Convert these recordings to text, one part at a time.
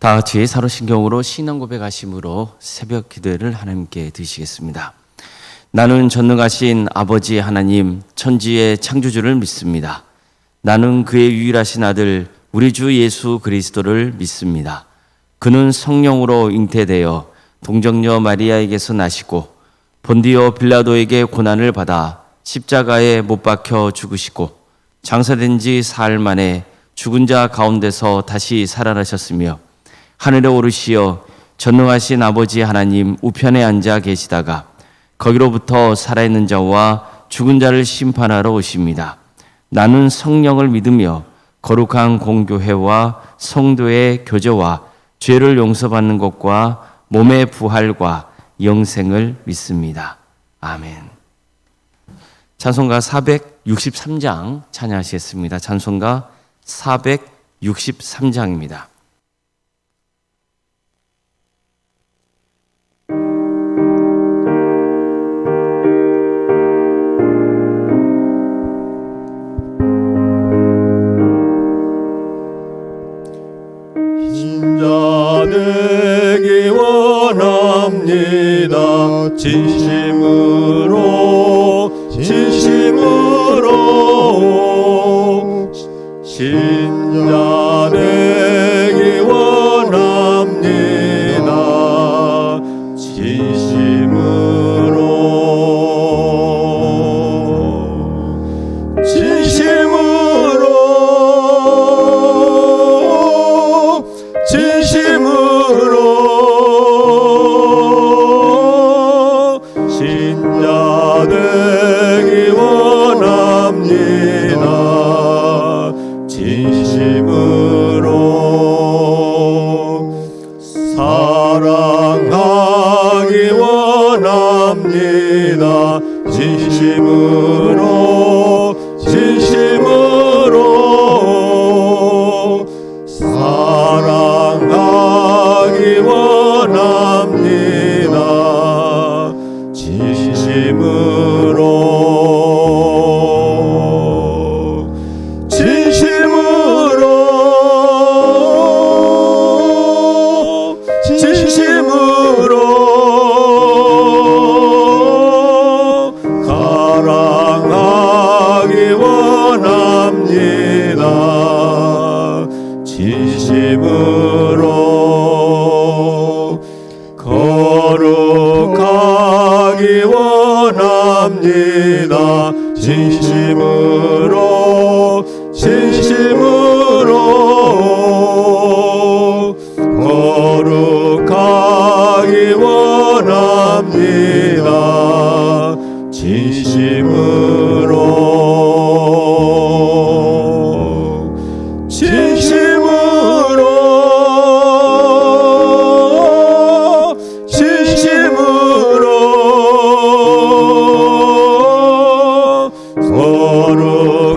다 같이 사도신경으로 신앙 고백하심으로 새벽 기도를 하나님께 드리시겠습니다. 나는 전능하신 아버지 하나님 천지의 창조주를 믿습니다. 나는 그의 유일하신 아들 우리 주 예수 그리스도를 믿습니다. 그는 성령으로 잉태되어 동정녀 마리아에게서 나시고 본디오 빌라도에게 고난을 받아 십자가에 못 박혀 죽으시고 장사된 지 사흘 만에 죽은 자 가운데서 다시 살아나셨으며 하늘에 오르시어 전능하신 아버지 하나님 우편에 앉아 계시다가 거기로부터 살아있는 자와 죽은 자를 심판하러 오십니다. 나는 성령을 믿으며 거룩한 공교회와 성도의 교제와 죄를 용서받는 것과 몸의 부활과 영생을 믿습니다. 아멘. 찬송가 463장 찬양하시겠습니다. 찬송가 463장입니다. 되기 원합니다. 진심으로 신자 되기 원합니다. 신자 되기 원합니다. 진심으로 사랑하기 원합니다. 진심으로 사랑하기 원합니다. 사랑하기 원합니다. 진심으로 거룩하기 원합니다. 진심으로 거룩하기 원합니다.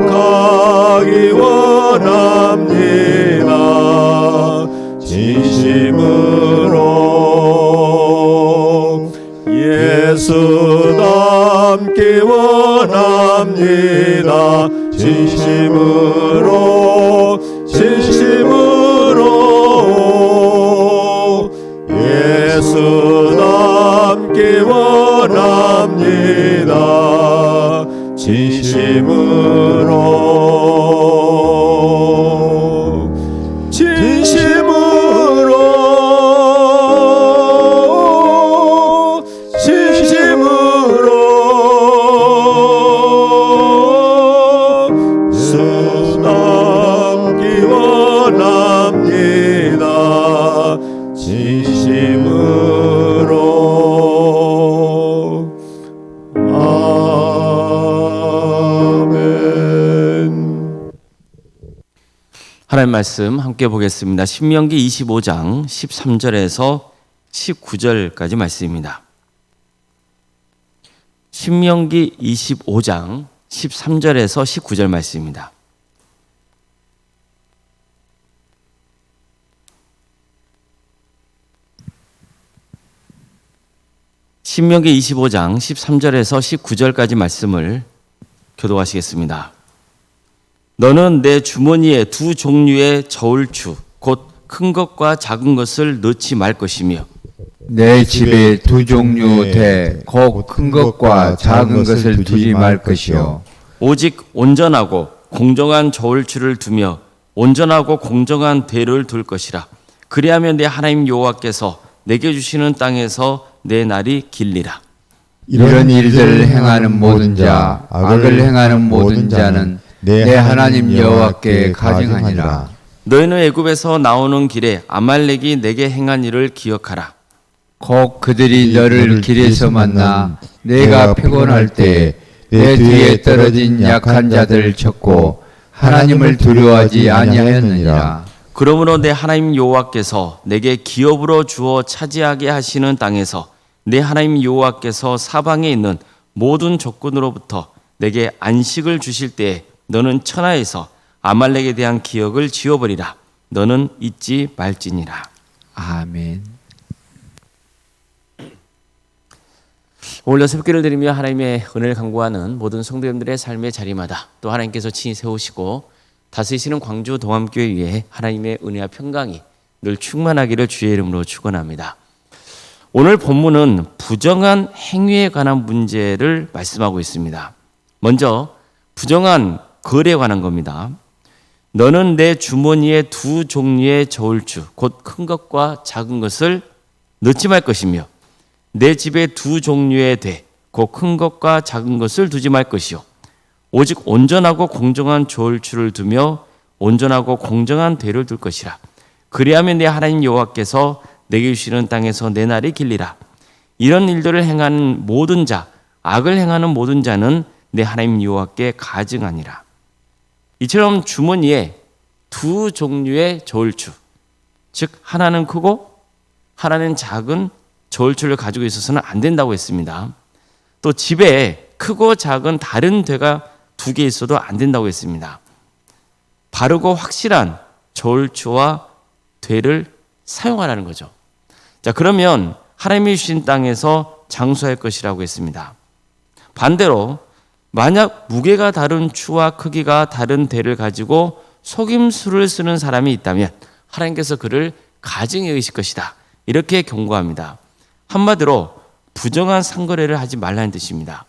거룩하기 원합니다. 진심으로 예수 닮기 원합니다. 진심으로 예수 닮기 원합니다. 예수 닮기 원합니다. 진심으로 아멘. 하나님 말씀 함께 보겠습니다. 신명기 25장 13절에서 19절까지 말씀입니다. 신명기 25장 13절에서 19절 말씀입니다. 신명기 25장 13절에서 19절까지 말씀을 교독하시겠습니다. 너는 내 주머니에 두 종류의 저울추 곧 큰 것과 작은 것을 넣지 말 것이며 내 집에 두 종류 되 곧 큰 것과 작은 것을 두지 말 것이요 오직 온전하고 공정한 저울추를 두며 온전하고 공정한 대를 둘 것이라. 그리하면 내 하나님 여호와께서 내게 주시는 땅에서 내 날이 길리라. 이런 일들을 행하는 모든 자 악을 행하는 모든 자는 내 하나님 여호와께 가증하니라. 너희는 애굽에서 나오는 길에 아말렉이 내게 행한 일을 기억하라. 곧 그들이 너를 길에서 만나 내가 피곤할 때 내 뒤에 떨어진 약한 자들을 쳤고 하나님을 두려워하지 아니하였느니라. 그러므로 내 하나님 여호와께서 내게 기업으로 주어 차지하게 하시는 땅에서 내 하나님 여호와께서 사방에 있는 모든 적군으로부터 내게 안식을 주실 때에 너는 천하에서 아말렉에 대한 기억을 지워버리라. 너는 잊지 말지니라. 아멘. 오늘도 새벽기를 드리며 하나님의 은혜를 간구하는 모든 성도님들의 삶의 자리마다 또 하나님께서 친히 세우시고 다스리시는 광주 동암교회 위에 하나님의 은혜와 평강이 늘 충만하기를 주의 이름으로 축원합니다. 오늘 본문은 부정한 행위에 관한 문제를 말씀하고 있습니다. 먼저 부정한 거래에 관한 겁니다. 너는 내 주머니에 두 종류의 저울추 곧 큰 것과 작은 것을 넣지 말 것이며 내 집에 두 종류의 대 곧 큰 것과 작은 것을 두지 말 것이요 오직 온전하고 공정한 저울추를 두며 온전하고 공정한 대를 둘 것이라. 그리하면 내 하나님 여호와께서 내게 주시는 땅에서 내 날이 길리라. 이런 일들을 행하는 모든 자 악을 행하는 모든 자는 내 하나님 여호와께 가증하니라. 이처럼 주머니에 두 종류의 저울추, 즉 하나는 크고 하나는 작은 저울추를 가지고 있어서는 안 된다고 했습니다. 또 집에 크고 작은 다른 대가 두 개 있어도 안 된다고 했습니다. 바르고 확실한 저울추와 대를 사용하라는 거죠. 자, 그러면 하나님이 주신 땅에서 장수할 것이라고 했습니다. 반대로 만약 무게가 다른 추와 크기가 다른 대를 가지고 속임수를 쓰는 사람이 있다면 하나님께서 그를 가증히 여기실 것이다. 이렇게 경고합니다. 한마디로 부정한 상거래를 하지 말라는 뜻입니다.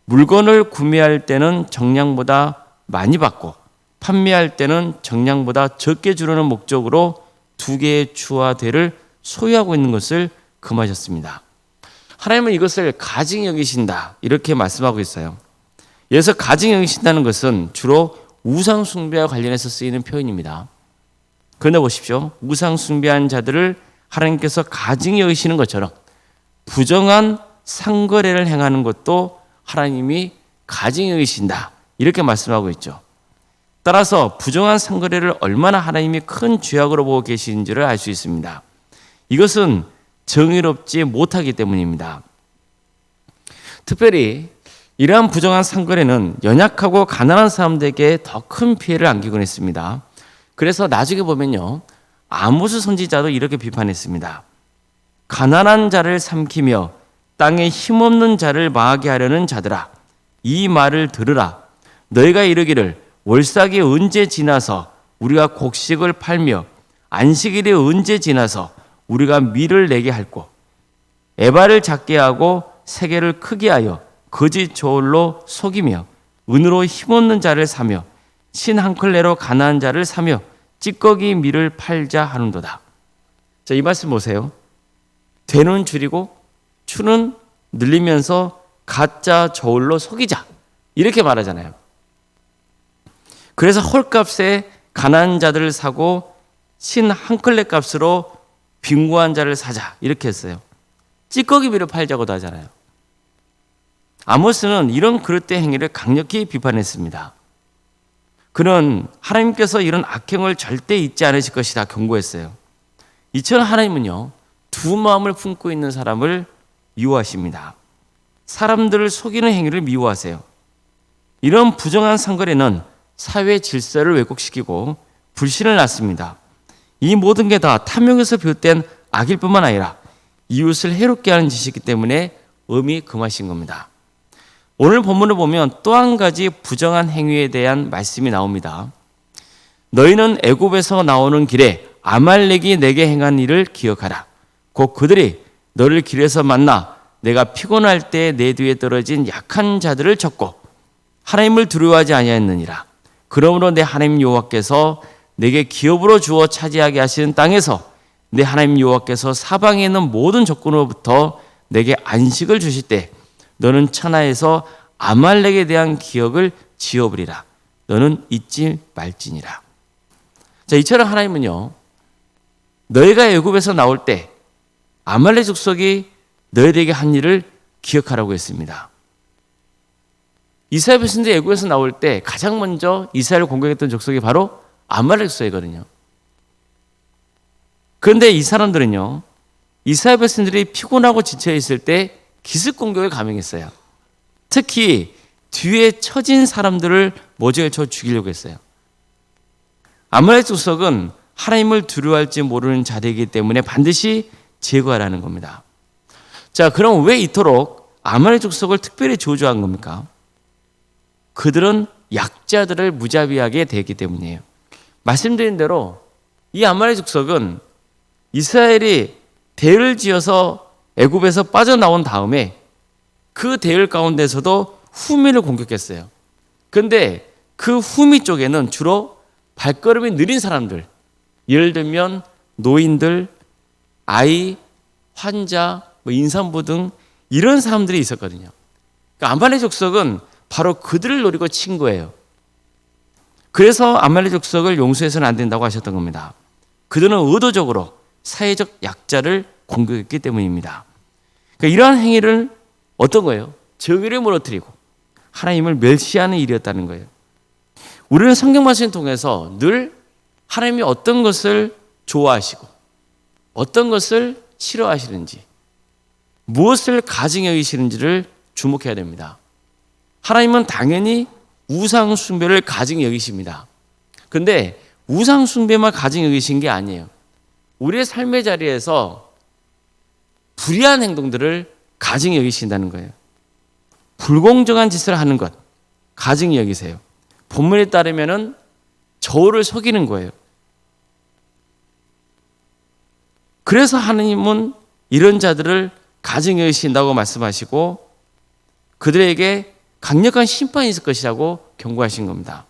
물건을 구매할 때는 정량보다 많이 받고 판매할 때는 정량보다 적게 주려는 목적으로 두 개의 추와 대를 소유하고 있는 것을 금하셨습니다. 하나님은 이것을 가증히 여기신다 이렇게 말씀하고 있어요. 여기서 가증히 여기신다는 것은 주로 우상 숭배와 관련해서 쓰이는 표현입니다. 그런데 보십시오. 우상 숭배한 자들을 하나님께서 가증히 여기시는 것처럼 부정한 상거래를 행하는 것도 하나님이 가증히 여기신다 이렇게 말씀하고 있죠. 따라서 부정한 상거래를 얼마나 하나님이 큰 죄악으로 보고 계시는지를 알 수 있습니다. 이것은 정의롭지 못하기 때문입니다. 특별히 이러한 부정한 상거래는 연약하고 가난한 사람들에게 더 큰 피해를 안기곤 했습니다. 그래서 나중에 보면요, 아모스 선지자도 이렇게 비판했습니다. 가난한 자를 삼키며 땅에 힘없는 자를 망하게 하려는 자들아, 이 말을 들으라. 너희가 이르기를 월삭이 언제 지나서 우리가 곡식을 팔며 안식일이 언제 지나서 우리가 밀을 내게 할꼬, 에바를 작게 하고 세계를 크게 하여 거짓 저울로 속이며 은으로 힘없는 자를 사며 신 한 클레로 가난한 자를 사며 찌꺼기 밀을 팔자 하는도다. 자, 이 말씀 보세요. 되는 줄이고 추는 늘리면서 가짜 저울로 속이자 이렇게 말하잖아요. 그래서 헐값에 가난한 자들을 사고 신 한 클레 값으로 빈곤한 자를 사자 이렇게 했어요. 찌꺼기 밀을 팔자고도 하잖아요. 아모스는 이런 그릇된 행위를 강력히 비판했습니다. 그는 하나님께서 이런 악행을 절대 잊지 않으실 것이다 경고했어요. 이처럼 하나님은요, 두 마음을 품고 있는 사람을 미워하십니다. 사람들을 속이는 행위를 미워하세요. 이런 부정한 상거래는 사회 질서를 왜곡시키고 불신을 낳습니다. 이 모든 게 다 탐욕에서 비롯된 악일 뿐만 아니라 이웃을 해롭게 하는 짓이기 때문에 엄히 금하신 겁니다. 오늘 본문을 보면 또 한 가지 부정한 행위에 대한 말씀이 나옵니다. 너희는 애굽에서 나오는 길에 아말렉이 내게 행한 일을 기억하라. 곧 그들이 너를 길에서 만나 내가 피곤할 때 내 뒤에 떨어진 약한 자들을 쳤고 하나님을 두려워하지 아니하였느니라. 그러므로 내 하나님 여호와께서 내게 기업으로 주어 차지하게 하시는 땅에서 내 하나님 여호와께서 사방에 있는 모든 적군으로부터 내게 안식을 주실 때 너는 천하에서 아말렉에 대한 기억을 지워버리라. 너는 잊지 말지니라. 자, 이처럼 하나님은요, 너희가 애굽에서 나올 때 아말렉 족속이 너희에게 한 일을 기억하라고 했습니다. 이스라엘 백성들이 애굽에서 나올 때 가장 먼저 이스라엘을 공격했던 족속이 바로 아말렉 족속이거든요. 그런데 이 사람들은요, 이스라엘 백성들이 피곤하고 지쳐 있을 때 기습 공격을 감행했어요. 특히 뒤에 처진 사람들을 모조리쳐 죽이려고 했어요. 아말렉 족속은 하나님을 두려워할지 모르는 자들이기 때문에 반드시 제거하라는 겁니다. 자, 그럼 왜 이토록 아말렉 족속을 특별히 저주한 겁니까? 그들은 약자들을 무자비하게 대했기 때문이에요. 말씀드린 대로 이 아말렉 족속은 이스라엘이 대를 지어서 애굽에서 빠져나온 다음에 그 대열 가운데서도 후미를 공격했어요. 그런데 그 후미 쪽에는 주로 발걸음이 느린 사람들, 예를 들면 노인들, 아이, 환자, 임산부 등 이런 사람들이 있었거든요. 그러니까 아말렉 족속은 바로 그들을 노리고 친 거예요. 그래서 아말렉 족속을 용서해서는 안 된다고 하셨던 겁니다. 그들은 의도적으로 사회적 약자를 공격했기 때문입니다. 그러니까 이러한 행위를 어떤 거예요? 정의를 무너뜨리고 하나님을 멸시하는 일이었다는 거예요. 우리는 성경 말씀을 통해서 늘 하나님이 어떤 것을 좋아하시고 어떤 것을 싫어하시는지 무엇을 가증히 여기시는지를 주목해야 됩니다. 하나님은 당연히 우상 숭배를 가증히 여기십니다. 그런데 우상 숭배만 가증히 여기신 게 아니에요. 우리의 삶의 자리에서 불의한 행동들을 가증히 여기신다는 거예요. 불공정한 짓을 하는 것 가증히 여기세요. 본문에 따르면은 저울을 속이는 거예요. 그래서 하나님은 이런 자들을 가증히 여기신다고 말씀하시고 그들에게 강력한 심판이 있을 것이라고 경고하신 겁니다.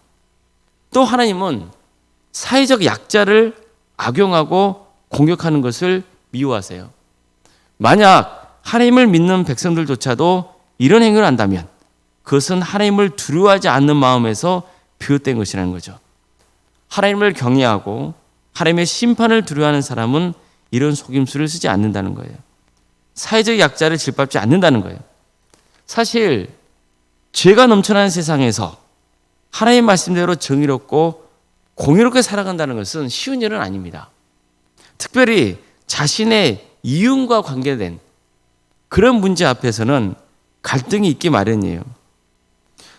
또 하나님은 사회적 약자를 악용하고 공격하는 것을 미워하세요. 만약 하나님을 믿는 백성들조차도 이런 행위를 한다면 그것은 하나님을 두려워하지 않는 마음에서 비롯된 것이라는 거죠. 하나님을 경외하고 하나님의 심판을 두려워하는 사람은 이런 속임수를 쓰지 않는다는 거예요. 사회적 약자를 짓밟지 않는다는 거예요. 사실 죄가 넘쳐나는 세상에서 하나님의 말씀대로 정의롭고 공의롭게 살아간다는 것은 쉬운 일은 아닙니다. 특별히 자신의 이윤과 관계된 그런 문제 앞에서는 갈등이 있기 마련이에요.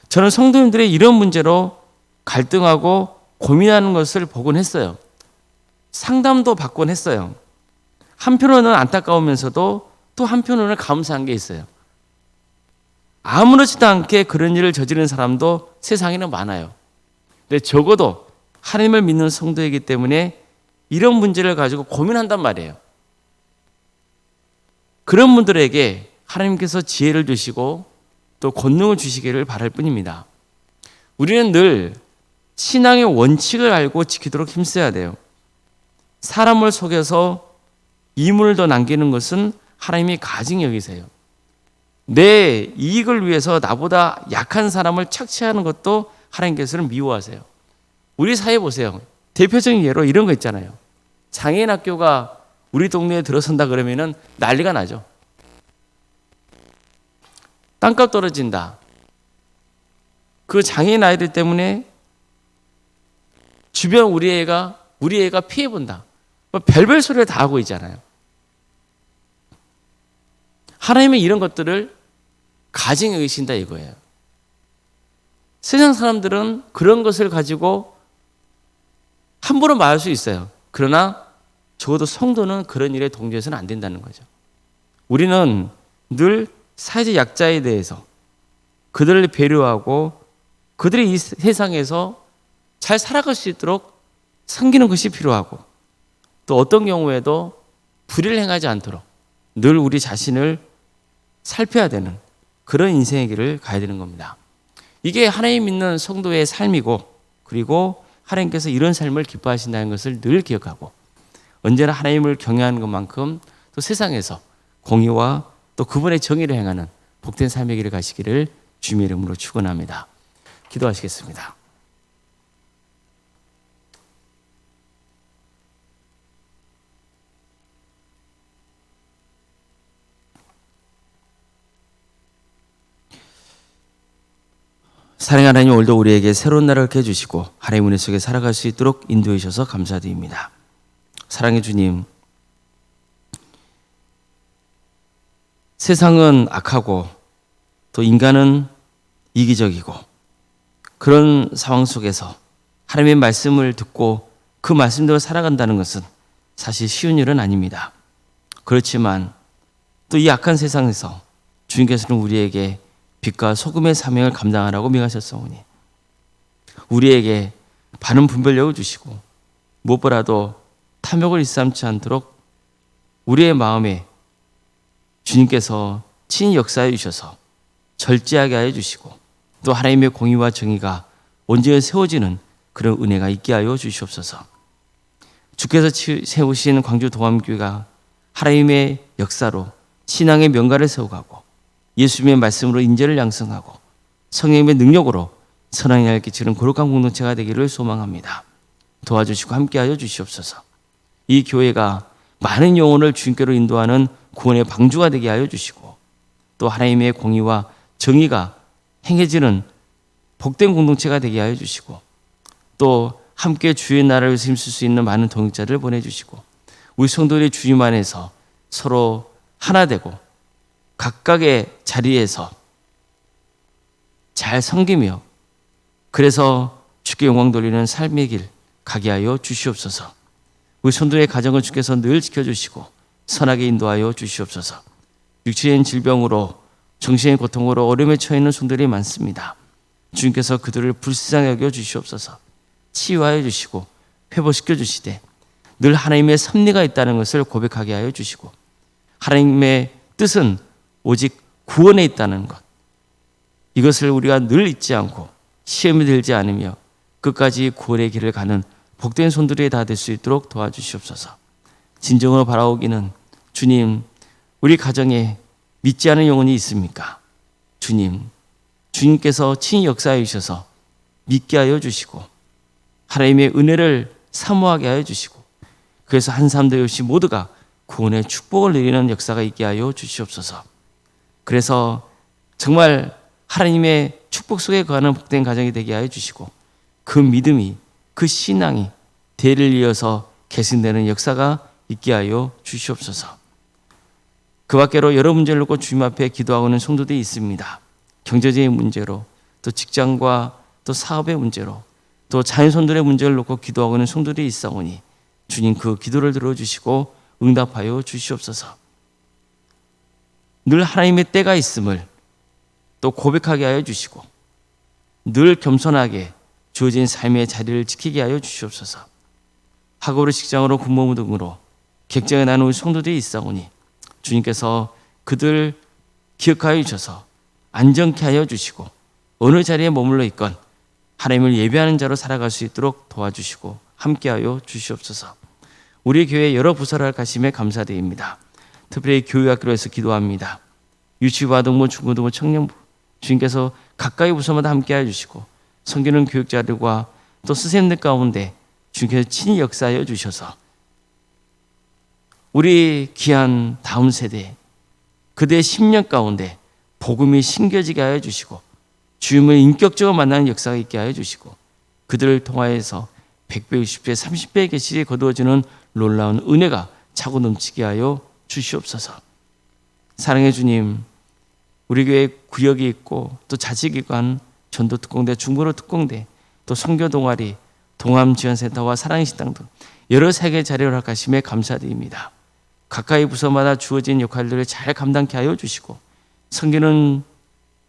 저는 성도님들의 이런 문제로 갈등하고 고민하는 것을 보곤 했어요. 상담도 받곤 했어요. 한편으로는 안타까우면서도 또 한편으로는 감사한 게 있어요. 아무렇지도 않게 그런 일을 저지르는 사람도 세상에는 많아요. 근데 적어도 하나님을 믿는 성도이기 때문에 이런 문제를 가지고 고민한단 말이에요. 그런 분들에게 하나님께서 지혜를 주시고 또 권능을 주시기를 바랄 뿐입니다. 우리는 늘 신앙의 원칙을 알고 지키도록 힘써야 돼요. 사람을 속여서 이물을 더 남기는 것은 하나님이 가증히 여기세요. 내 이익을 위해서 나보다 약한 사람을 착취하는 것도 하나님께서는 미워하세요. 우리 사회 보세요. 대표적인 예로 이런 거 있잖아요. 장애인 학교가 우리 동네에 들어선다 그러면은 난리가 나죠. 땅값 떨어진다. 그 장애인 아이들 때문에 주변 우리 애가 피해본다. 별별 소리를 다 하고 있잖아요. 하나님은 이런 것들을 가증히 여기신다 이거예요. 세상 사람들은 그런 것을 가지고 함부로 말할 수 있어요. 그러나 적어도 성도는 그런 일에 동조해서는 안 된다는 거죠. 우리는 늘 사회적 약자에 대해서 그들을 배려하고 그들이 이 세상에서 잘 살아갈 수 있도록 섬기는 것이 필요하고 또 어떤 경우에도 불의를 행하지 않도록 늘 우리 자신을 살펴야 되는 그런 인생의 길을 가야 되는 겁니다. 이게 하나님 믿는 성도의 삶이고, 그리고 하나님께서 이런 삶을 기뻐하신다는 것을 늘 기억하고 언제나 하나님을 경외하는 것만큼 또 세상에서 공의와 또 그분의 정의를 행하는 복된 삶의 길을 가시기를 주님의 이름으로 축원합니다. 기도하시겠습니다. 사랑하는 하나님, 오늘도 우리에게 새로운 날을 깨 주시고 하나님 은혜 속에 살아갈 수 있도록 인도해 주셔서 감사드립니다. 사랑의 주님, 세상은 악하고 또 인간은 이기적이고 그런 상황 속에서 하나님의 말씀을 듣고 그 말씀대로 살아간다는 것은 사실 쉬운 일은 아닙니다. 그렇지만 또 이 악한 세상에서 주님께서는 우리에게 빛과 소금의 사명을 감당하라고 명하셨사오니 우리에게 바른 분별력을 주시고 무엇보다도 탐욕을 일삼지 않도록 우리의 마음에 주님께서 친히 역사해 주셔서 절제하게 하여 주시고 또 하나님의 공의와 정의가 온전히 세워지는 그런 은혜가 있게 하여 주시옵소서. 주께서 세우신 광주 동암교회가 하나님의 역사로 신앙의 명가를 세워가고 예수님의 말씀으로 인재를 양성하고 성령님의 능력으로 선한 일을 끼치는 거룩한 공동체가 되기를 소망합니다. 도와주시고 함께하여 주시옵소서. 이 교회가 많은 영혼을 주님께로 인도하는 구원의 방주가 되게 하여 주시고 또 하나님의 공의와 정의가 행해지는 복된 공동체가 되게 하여 주시고 또 함께 주의 나라를 위해서 힘쓸 수 있는 많은 동역자들을 보내주시고 우리 성도들이 주님 안에서 서로 하나 되고 각각의 자리에서 잘 섬기며 그래서 주께 영광 돌리는 삶의 길 가게 하여 주시옵소서. 우리 성도의 가정을 주께서 늘 지켜주시고 선하게 인도하여 주시옵소서. 육체인 질병으로 정신의 고통으로 어려움에 처해 있는 성도들이 많습니다. 주님께서 그들을 불쌍히 여겨 주시옵소서. 치유하여 주시고 회복시켜 주시되 늘 하나님의 섭리가 있다는 것을 고백하게 하여 주시고 하나님의 뜻은 오직 구원에 있다는 것, 이것을 우리가 늘 잊지 않고 시험에 들지 않으며 끝까지 구원의 길을 가는 복된 손들이 다 될 수 있도록 도와주시옵소서. 진정으로 바라오기는 주님, 우리 가정에 믿지 않은 영혼이 있습니까? 주님께서 친히 역사해 주셔서 믿게 하여 주시고 하나님의 은혜를 사모하게 하여 주시고 그래서 한 사람도 없이 모두가 구원의 축복을 누리는 역사가 있게 하여 주시옵소서. 그래서 정말 하나님의 축복 속에 거하는 복된 가정이 되게 하여 주시고 그 믿음이, 그 신앙이 대를 이어서 계승되는 역사가 있게 하여 주시옵소서. 그 밖으로 여러 문제를 놓고 주님 앞에 기도하고는 성도들이 있습니다. 경제적인 문제로 또 직장과 또 사업의 문제로 또 자녀손들의 문제를 놓고 기도하고는 성도들이 있사오니 주님 그 기도를 들어주시고 응답하여 주시옵소서. 늘 하나님의 때가 있음을 또 고백하게 하여 주시고 늘 겸손하게 주어진 삶의 자리를 지키게 하여 주시옵소서. 학업으로 직장으로 군무 등으로 객정에 나누는 성도들이 있사오니 주님께서 그들 기억하여 주셔서 안정케 하여 주시고 어느 자리에 머물러 있건 하나님을 예배하는 자로 살아갈 수 있도록 도와주시고 함께하여 주시옵소서. 우리 교회 여러 부서를 가심에 감사드립니다. 특별히 교육학교로 해서 기도합니다. 유치부, 아동부, 중고등부, 청년부 주님께서 가까이 부서마다 함께하여 주시고 섬기는 교육자들과 또 선생님들 가운데 주님께서 친히 역사하여 주셔서 우리 귀한 다음 세대 그대의 10년 가운데 복음이 심겨지게 하여 주시고 주님을 인격적으로 만나는 역사가 있게 하여 주시고 그들을 통하여서 100배, 60배, 30배의 계시를 거두어주는 놀라운 은혜가 차고 넘치게 하여 주시옵소서. 사랑의 주님, 우리 교회 구역이 있고 또 자치기관, 전도특공대, 중보로 특공대, 또 선교 동아리, 동암지원센터와 사랑의 식당 등 여러 세계 자리를 허락하심에 감사드립니다. 가까이 부서마다 주어진 역할들을 잘 감당케 하여 주시고 섬기는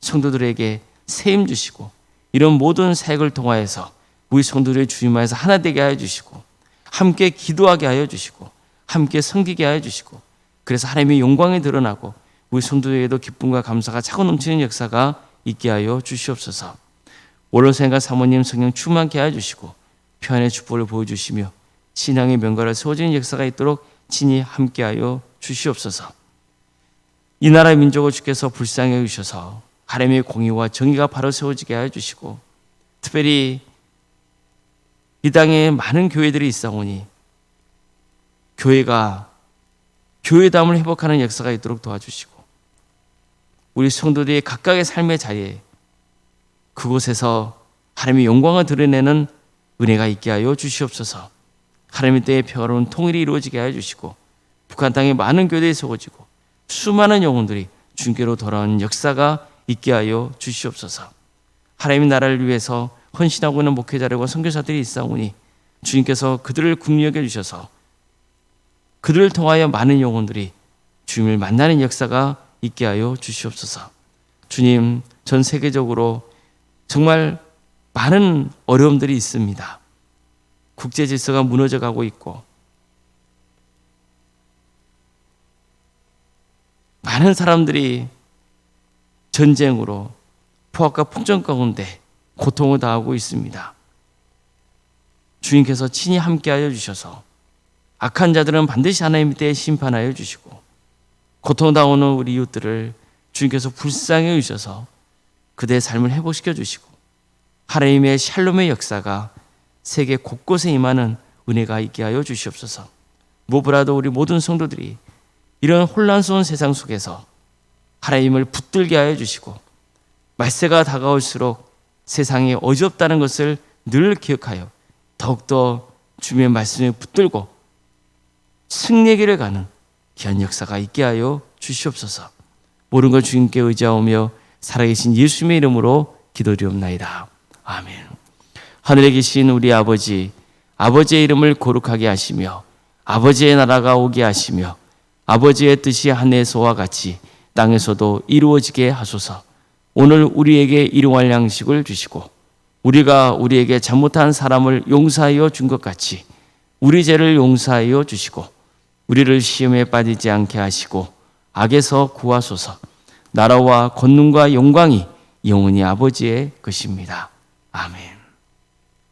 성도들에게 세임 주시고 이런 모든 사역을 통하여서 우리 성도들의 주님 안에서 하나 되게 하여 주시고 함께 기도하게 하여 주시고 함께 섬기게 하여 주시고 그래서 하나님의 영광이 드러나고 우리 성도에게도 기쁨과 감사가 차고 넘치는 역사가 있게 하여 주시옵소서. 원로사님과 사모님 성령 충만케 하여 주시고 평안의 축복을 보여주시며 신앙의 명가를 세워지는 역사가 있도록 친히 함께하여 주시옵소서. 이 나라의 민족을 주께서 불쌍히 여기셔서 하나님의 공의와 정의가 바로 세워지게 하여 주시고 특별히 이 땅에 많은 교회들이 있사오니 교회가 교회담을 회복하는 역사가 있도록 도와주시고 우리 성도들이 각각의 삶의 자리에 그곳에서 하나님의 영광을 드러내는 은혜가 있게 하여 주시옵소서. 하나님의 때의 평화로운 통일이 이루어지게 하여 주시고 북한 땅에 많은 교회들이 세워지고 수많은 영혼들이 주님께로 돌아오는 역사가 있게 하여 주시옵소서. 하나님의 나라를 위해서 헌신하고 있는 목회자들과 선교사들이 있사오니 주님께서 그들을 긍휼히 주셔서 그들을 통하여 많은 영혼들이 주님을 만나는 역사가 있게 하여 주시옵소서. 주님, 전 세계적으로 정말 많은 어려움들이 있습니다. 국제 질서가 무너져 가고 있고 많은 사람들이 전쟁으로 포악과 폭정 가운데 고통을 당하고 있습니다. 주님께서 친히 함께하여 주셔서 악한 자들은 반드시 하나님의 때에 심판하여 주시고 고통당하는 우리 이웃들을 주님께서 불쌍히 여기셔서 그대의 삶을 회복시켜 주시고 하나님의 샬롬의 역사가 세계 곳곳에 임하는 은혜가 있게 하여 주시옵소서. 무엇보다도 우리 모든 성도들이 이런 혼란스러운 세상 속에서 하나님을 붙들게 하여 주시고 말세가 다가올수록 세상이 어지럽다는 것을 늘 기억하여 더욱더 주님의 말씀에 붙들고 승리의 길을 가는 귀한 역사가 있게 하여 주시옵소서. 모든 걸 주님께 의지하오며 살아계신 예수님의 이름으로 기도드리옵나이다. 아멘. 하늘에 계신 우리 아버지, 아버지의 이름을 거룩하게 하시며 아버지의 나라가 오게 하시며 아버지의 뜻이 하늘에서와 같이 땅에서도 이루어지게 하소서. 오늘 우리에게 일용할 양식을 주시고 우리가 우리에게 잘못한 사람을 용서하여 준 것 같이 우리 죄를 용서하여 주시고 우리를 시험에 빠지지 않게 하시고 악에서 구하소서. 나라와 권능과 영광이 영원히 아버지의 것입니다. 아멘.